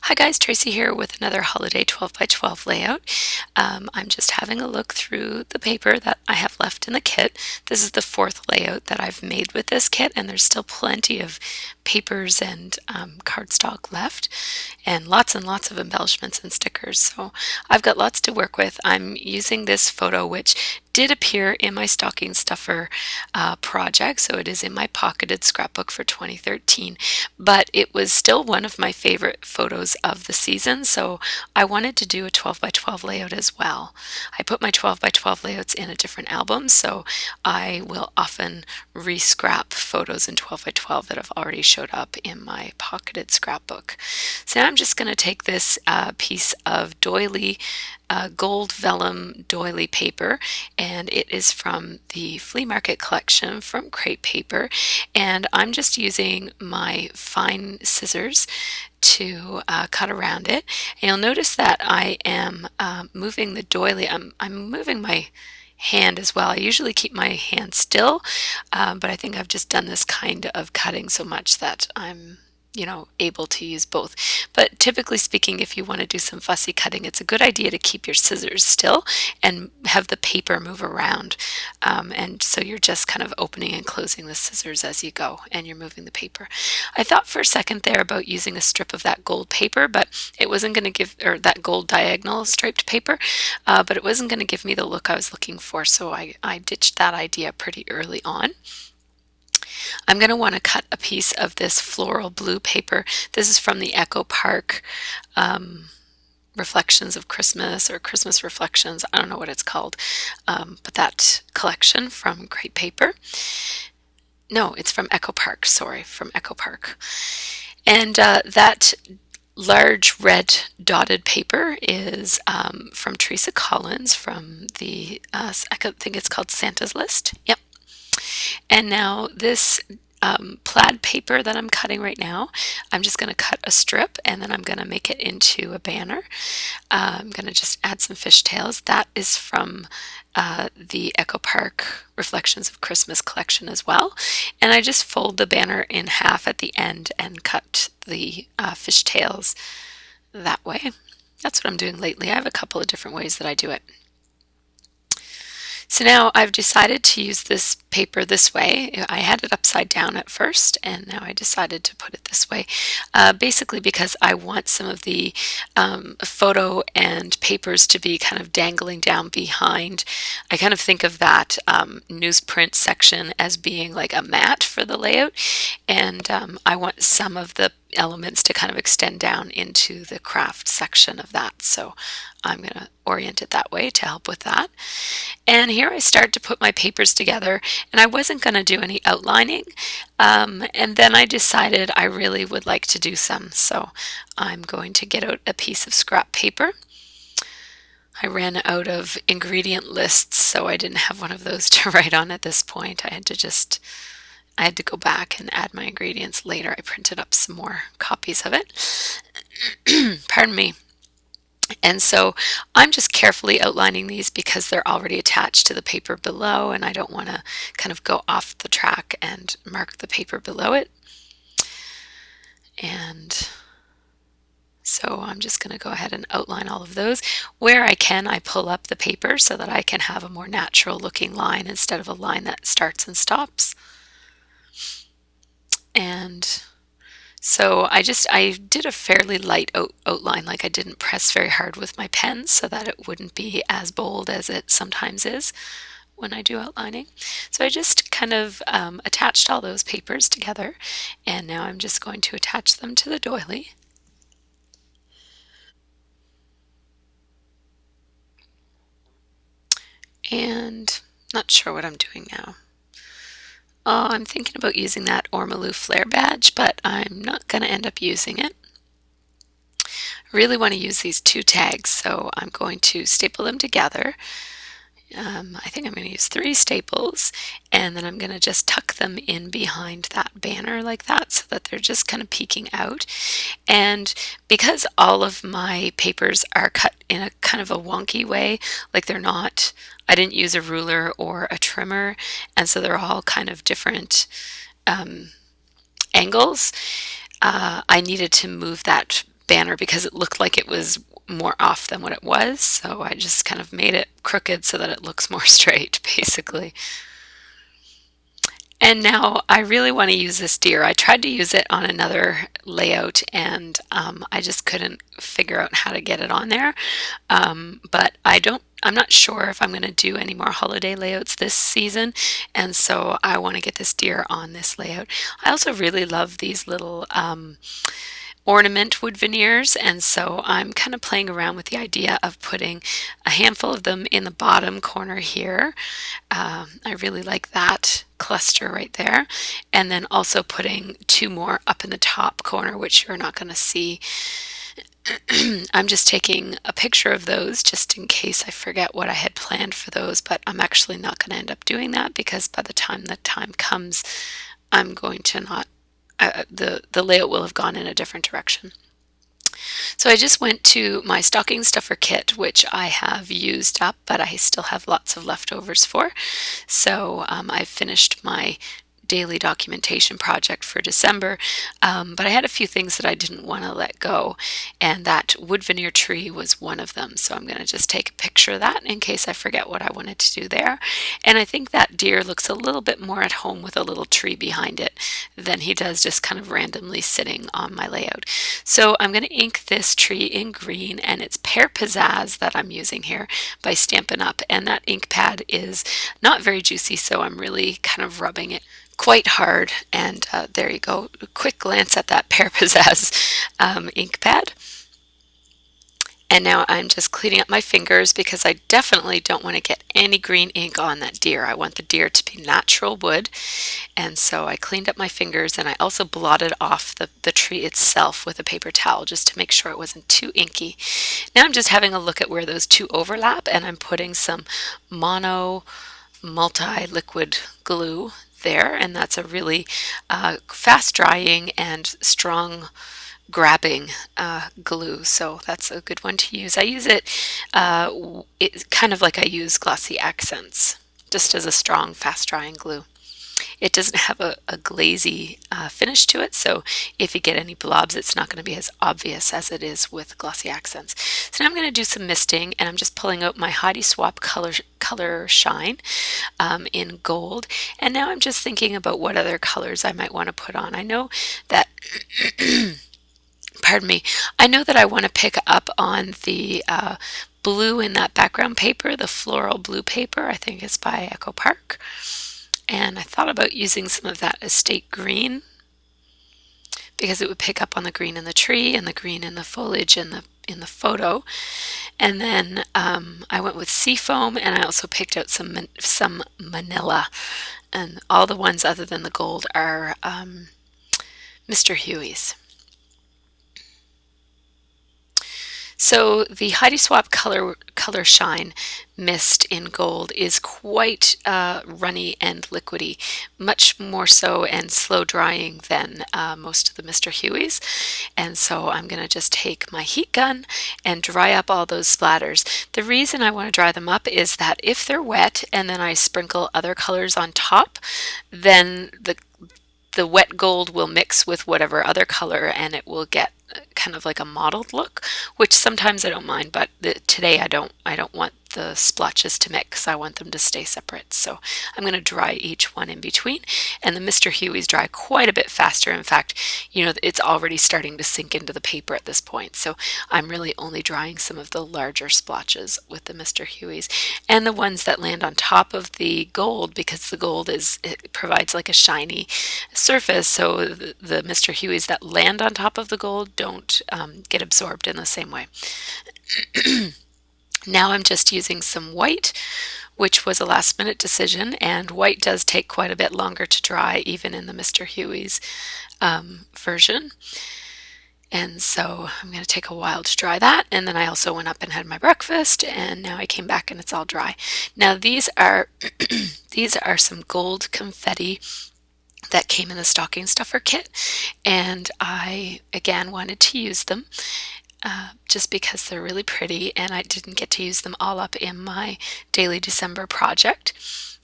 Hi guys, Tracy here with another holiday 12 by 12 layout. I'm just having a look through the paper that I have left in the kit. This is the fourth layout that I've made with this kit, and there's still plenty of papers and cardstock left, and lots of embellishments and stickers. So I've got lots to work with. I'm using this photo, which did appear in my stocking stuffer project, so it is in my pocketed scrapbook for 2013, but it was still one of my favorite photos of the season, so I wanted to do a 12 by 12 layout as well. I put my 12 by 12 layouts in a different album, so I will often re-scrap photos in 12 by 12 that have already showed up in my pocketed scrapbook. So now I'm just going to take this piece of doily gold vellum doily paper, and it is from the flea market collection from Crepe Paper, and I'm just using my fine scissors to cut around it. And you'll notice that I am moving the doily. I'm moving my hand as well. I usually keep my hand still, but I think I've just done this kind of cutting so much that I'm able to use both. But typically speaking, if you want to do some fussy cutting, it's a good idea to keep your scissors still and have the paper move around. And so you're just kind of opening and closing the scissors as you go, and you're moving the paper. I thought for a second there about using a strip of that gold paper, but it wasn't going to give, or that gold diagonal striped paper, but it wasn't going to give me the look I was looking for, so I ditched that idea pretty early on. I'm going to want to cut a piece of this floral blue paper. This is from the Echo Park Reflections of Christmas, or Christmas Reflections. I don't know what it's called, but that collection from Crepe Paper. No, it's from Echo Park. Sorry, from Echo Park. And that large red dotted paper is from Teresa Collins from the, I think it's called Santa's List. Yep. And now this plaid paper that I'm cutting right now, I'm just going to cut a strip and then I'm going to make it into a banner. I'm going to just add some fishtails. That is from the Echo Park Reflections of Christmas collection as well. And I just fold the banner in half at the end and cut the fishtails that way. That's what I'm doing lately. I have a couple of different ways that I do it. So now I've decided to use this paper this way. I had it upside down at first, and now I decided to put it this way, basically because I want some of the photo and papers to be kind of dangling down behind. I kind of think of that newsprint section as being like a mat for the layout, and I want some of the elements to kind of extend down into the craft section of that. So I'm going to orient it that way to help with that. And here I start to put my papers together, and I wasn't going to do any outlining, and then I decided I really would like to do some, so I'm going to get out a piece of scrap paper. I ran out of ingredient lists, so I didn't have one of those to write on at this point. I had to go back and add my ingredients later. I printed up some more copies of it. Pardon me. And so I'm just carefully outlining these because they're already attached to the paper below, and I don't want to kind of go off the track and mark the paper below it. And so I'm just going to go ahead and outline all of those. Where I can, I pull up the paper so that I can have a more natural looking line instead of a line that starts and stops. And so I did a fairly light outline, like I didn't press very hard with my pen so that it wouldn't be as bold as it sometimes is when I do outlining. So I just kind of attached all those papers together, and now I'm just going to attach them to the doily. And not sure what I'm doing now. Oh, I'm thinking about using that Ormolu flare badge, but I'm not going to end up using it. I really want to use these two tags, so I'm going to staple them together I think I'm going to use 3 staples, and then I'm going to just tuck them in behind that banner like that so that they're just kind of peeking out. And because all of my papers are cut in a kind of a wonky way, like they're not, I didn't use a ruler or a trimmer, and so they're all kind of different angles, I needed to move that banner because it looked like it was more off than what it was. So I just kind of made it crooked so that it looks more straight, basically. And now I really want to use this deer. I tried to use it on another layout and I just couldn't figure out how to get it on there. But I'm not sure if I'm going to do any more holiday layouts this season. And so I want to get this deer on this layout. I also really love these little ornament wood veneers, and so I'm kind of playing around with the idea of putting a handful of them in the bottom corner here. I really like that cluster right there, and then also putting 2 more up in the top corner, which you're not going to see. I'm just taking a picture of those just in case I forget what I had planned for those, but I'm actually not going to end up doing that because by the time the time comes, I'm going to not the layout will have gone in a different direction. So I just went to my stocking stuffer kit, which I have used up, but I still have lots of leftovers for. So I finished my daily documentation project for December, but I had a few things that I didn't want to let go, and that wood veneer tree was one of them. So I'm going to just take a picture of that in case I forget what I wanted to do there. And I think that deer looks a little bit more at home with a little tree behind it than he does just kind of randomly sitting on my layout. So I'm going to ink this tree in green, and it's Pear Pizzazz that I'm using here by Stampin' Up, and that ink pad is not very juicy, so I'm really kind of rubbing it quite hard, and there you go. A quick glance at that Pear Pizzazz ink pad. And now I'm just cleaning up my fingers because I definitely don't want to get any green ink on that deer. I want the deer to be natural wood. And so I cleaned up my fingers, and I also blotted off the tree itself with a paper towel just to make sure it wasn't too inky. Now I'm just having a look at where those two overlap, and I'm putting some mono multi-liquid glue there, and that's a really fast drying and strong grabbing glue, so that's a good one to use. I use it, it's kind of like I use Glossy Accents, just as a strong fast drying glue. It doesn't have a glazy finish to it, so if you get any blobs, it's not going to be as obvious as it is with Glossy Accents. So now I'm going to do some misting, and I'm just pulling out my Heidi Swapp color Shine in gold. And now I'm just thinking about what other colors I might want to put on. I know that pardon me, I know that I want to pick up on the blue in that background paper, the floral blue paper. I think it's by Echo Park. And I thought about using some of that estate green because it would pick up on the green in the tree and the green in the foliage in the photo. And then I went with seafoam, and I also picked out some manila. And all the ones other than the gold are Mr. Huey's. So the Heidi Swapp color Shine mist in gold is quite runny and liquidy, much more so and slow drying than most of the Mr. Huey's. And so I'm going to just take my heat gun and dry up all those splatters. The reason I want to dry them up is that if they're wet and then I sprinkle other colors on top, then the wet gold will mix with whatever other color, and it will get kind of like a mottled look, which sometimes I don't mind, but today I don't want the splotches to mix. I want them to stay separate. So I'm going to dry each one in between, and the Mr. Huey's dry quite a bit faster. In fact, you know, it's already starting to sink into the paper at this point. So I'm really only drying some of the larger splotches with the Mr. Huey's, and the ones that land on top of the gold, because the gold it provides like a shiny surface. So the Mr. Huey's that land on top of the gold don't get absorbed in the same way. Now I'm just using some white, which was a last minute decision, and white does take quite a bit longer to dry even in the Mr. Huey's version. And so I'm going to take a while to dry that. And then I also went up and had my breakfast, and now I came back and it's all dry. Now these are these are some gold confetti that came in the stocking stuffer kit, and I again wanted to use them just because they're really pretty, and I didn't get to use them all up in my daily December project.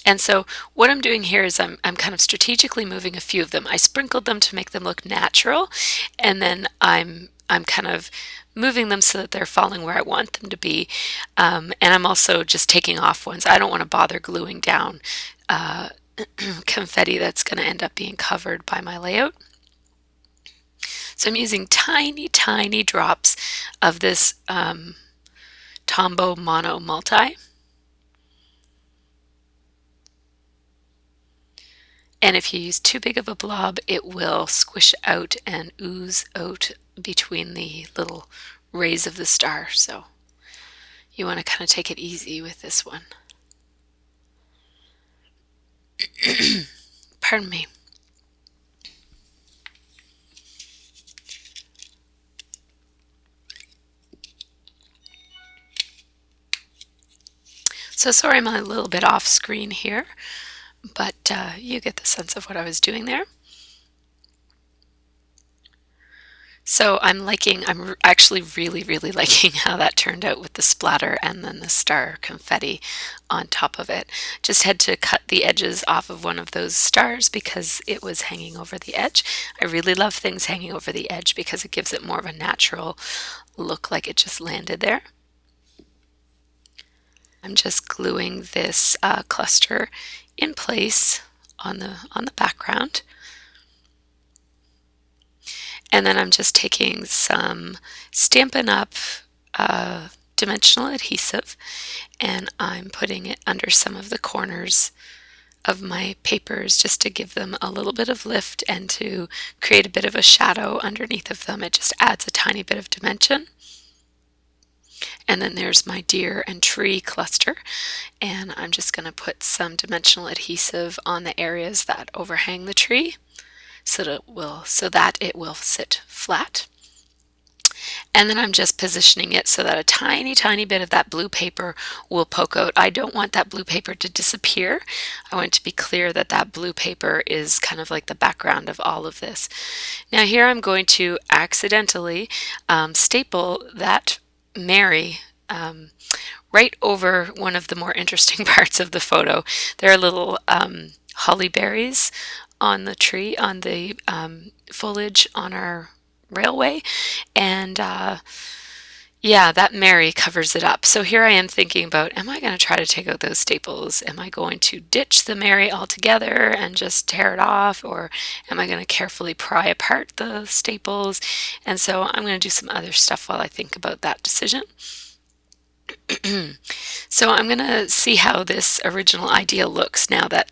And so what I'm doing here is I'm kind of strategically moving a few of them. I sprinkled them to make them look natural, and then I'm kind of moving them so that they're falling where I want them to be. And I'm also just taking off ones. I don't want to bother gluing down confetti that's going to end up being covered by my layout. So I'm using tiny, tiny drops of this Tombow Mono Multi. And if you use too big of a blob, it will squish out and ooze out between the little rays of the star. So you want to kind of take it easy with this one. Pardon me. So sorry I'm a little bit off screen here, but you get the sense of what I was doing there. So I'm actually really, really liking how that turned out with the splatter and then the star confetti on top of it. Just had to cut the edges off of one of those stars because it was hanging over the edge. I really love things hanging over the edge because it gives it more of a natural look, like it just landed there. I'm just gluing this cluster in place on the background. And then I'm just taking some Stampin' Up! Dimensional adhesive, and I'm putting it under some of the corners of my papers just to give them a little bit of lift and to create a bit of a shadow underneath of them. It just adds a tiny bit of dimension. And then there's my deer and tree cluster, and I'm just going to put some dimensional adhesive on the areas that overhang the tree so that it will sit flat. And then I'm just positioning it so that a tiny, tiny bit of that blue paper will poke out. I don't want that blue paper to disappear. I want it to be clear that that blue paper is kind of like the background of all of this. Now here I'm going to accidentally staple that Mary right over one of the more interesting parts of the photo. There are little holly berries on the tree, on the foliage on our railway, and yeah, that Mary covers it up. So here I am thinking about, am I going to try to take out those staples? Am I going to ditch the Mary altogether and just tear it off, or am I going to carefully pry apart the staples? And so I'm going to do some other stuff while I think about that decision. So I'm going to see how this original idea looks now that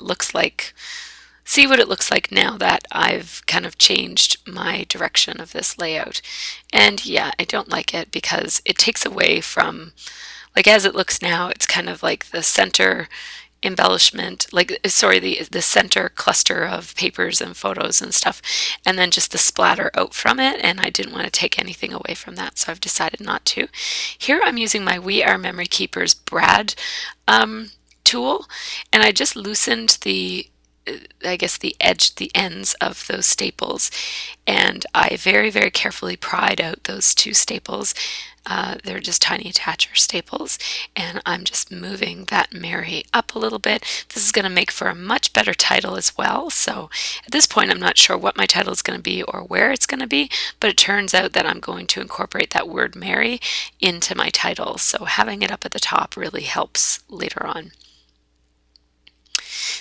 see what it looks like now that I've kind of changed my direction of this layout. And yeah, I don't like it because it takes away from, like as it looks now, it's kind of like the center embellishment, the center cluster of papers and photos and stuff, and then just the splatter out from it, and I didn't want to take anything away from that, so I've decided not to. Here I'm using my We Are Memory Keepers brad tool, and I just loosened the ends of those staples, and I very, very carefully pried out those two staples. They're just tiny attacher staples, and I'm just moving that Mary up a little bit. This is going to make for a much better title as well. So at this point I'm not sure what my title is going to be or where it's going to be, but it turns out that I'm going to incorporate that word Mary into my title. So having it up at the top really helps later on.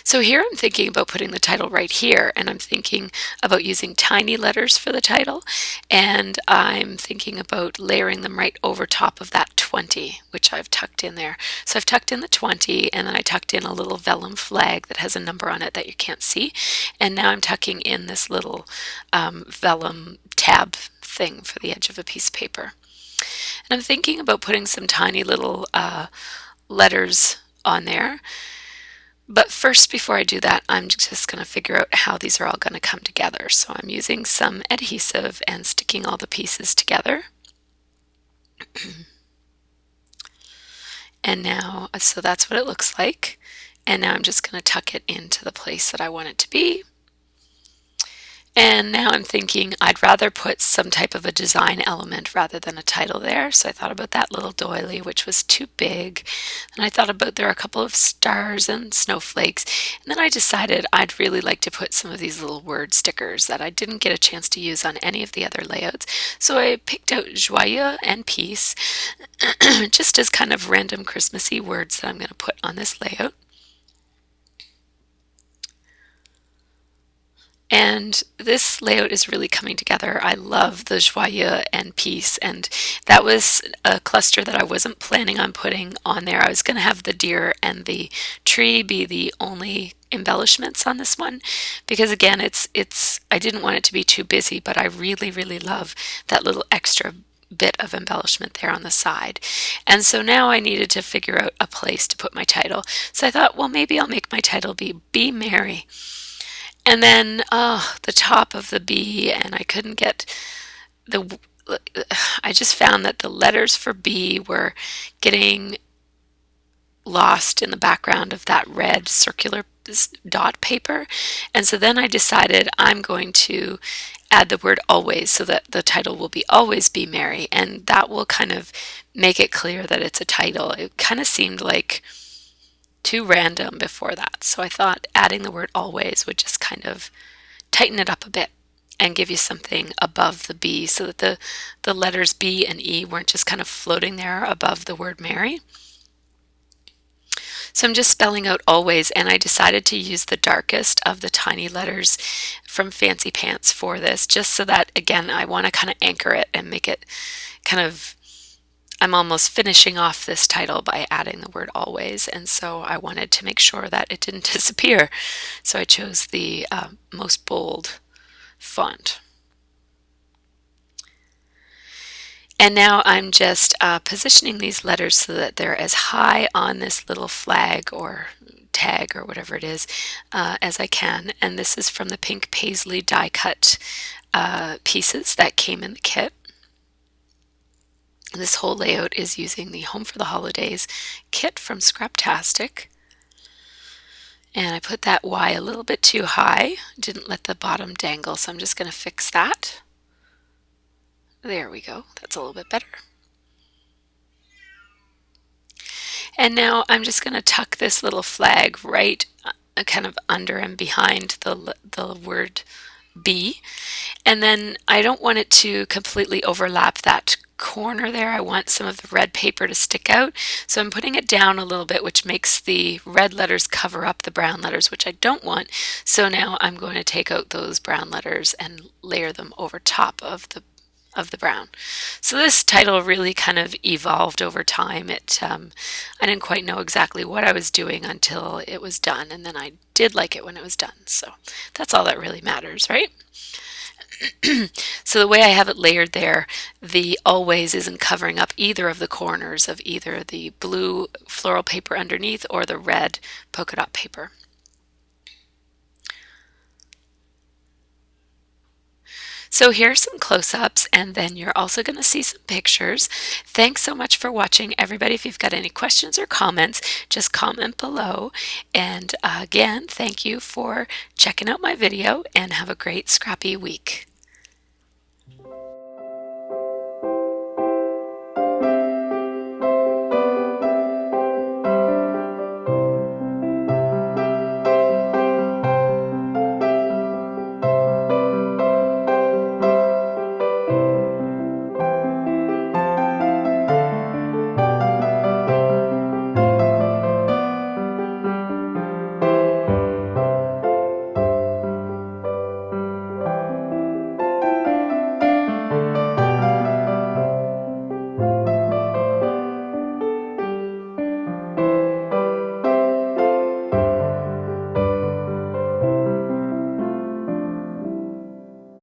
So here I'm thinking about putting the title right here, and I'm thinking about using tiny letters for the title, and I'm thinking about layering them right over top of that 20, which I've tucked in there. So I've tucked in the 20, and then I tucked in a little vellum flag that has a number on it that you can't see, and now I'm tucking in this little vellum tab thing for the edge of a piece of paper. And I'm thinking about putting some tiny little letters on there. But first, before I do that, I'm just going to figure out how these are all going to come together. So I'm using some adhesive and sticking all the pieces together. And now, so that's what it looks like. And now I'm just going to tuck it into the place that I want it to be. And now I'm thinking I'd rather put some type of a design element rather than a title there. So I thought about that little doily, which was too big. And I thought about there are a couple of stars and snowflakes. And then I decided I'd really like to put some of these little word stickers that I didn't get a chance to use on any of the other layouts. So I picked out joyeux and peace, just as kind of random Christmassy words that I'm going to put on this layout. And this layout is really coming together. I love the joyeux and peace, and that was a cluster that I wasn't planning on putting on there. I was going to have the deer and the tree be the only embellishments on this one, because again, I didn't want it to be too busy, but I really love that little extra bit of embellishment there on the side. And so now I needed to figure out a place to put my title. So I thought, well, maybe I'll make my title be Merry. And then the top of the B, and I couldn't get the, I just found that the letters for B were getting lost in the background of that red circular dot paper. And so then I decided I'm going to add the word always so that the title will be Always Be Merry, and that will kind of make it clear that it's a title. It kind of seemed like too random before that. So I thought adding the word always would just kind of tighten it up a bit and give you something above the B so that the letters B and E weren't just kind of floating there above the word Merry. So I'm just spelling out always, and I decided to use the darkest of the tiny letters from Fancy Pants for this, just so that, again, I want to kind of anchor it and make it kind of, I'm almost finishing off this title by adding the word always, and so I wanted to make sure that it didn't disappear. So I chose the most bold font. And now I'm just positioning these letters so that they're as high on this little flag or tag or whatever it is as I can. And this is from the pink paisley die cut pieces that came in the kit. This whole layout is using the Home for the Holidays kit from Scraptastic. And I put that Y a little bit too high, didn't let the bottom dangle, so I'm just going to fix that. There we go, that's a little bit better. And now I'm just going to tuck this little flag right kind of under and behind the word B. And then I don't want it to completely overlap that corner there. I want some of the red paper to stick out. So I'm putting it down a little bit, which makes the red letters cover up the brown letters, which I don't want. So now I'm going to take out those brown letters and layer them over top of the brown. So this title really kind of evolved over time. I didn't quite know exactly what I was doing until it was done, and then I did like it when it was done. So that's all that really matters, right? So the way I have it layered there, the always isn't covering up either of the corners of either the blue floral paper underneath or the red polka dot paper. So here are some close-ups, and then you're also going to see some pictures. Thanks so much for watching, everybody. If you've got any questions or comments, just comment below. And again, thank you for checking out my video, and have a great scrappy week.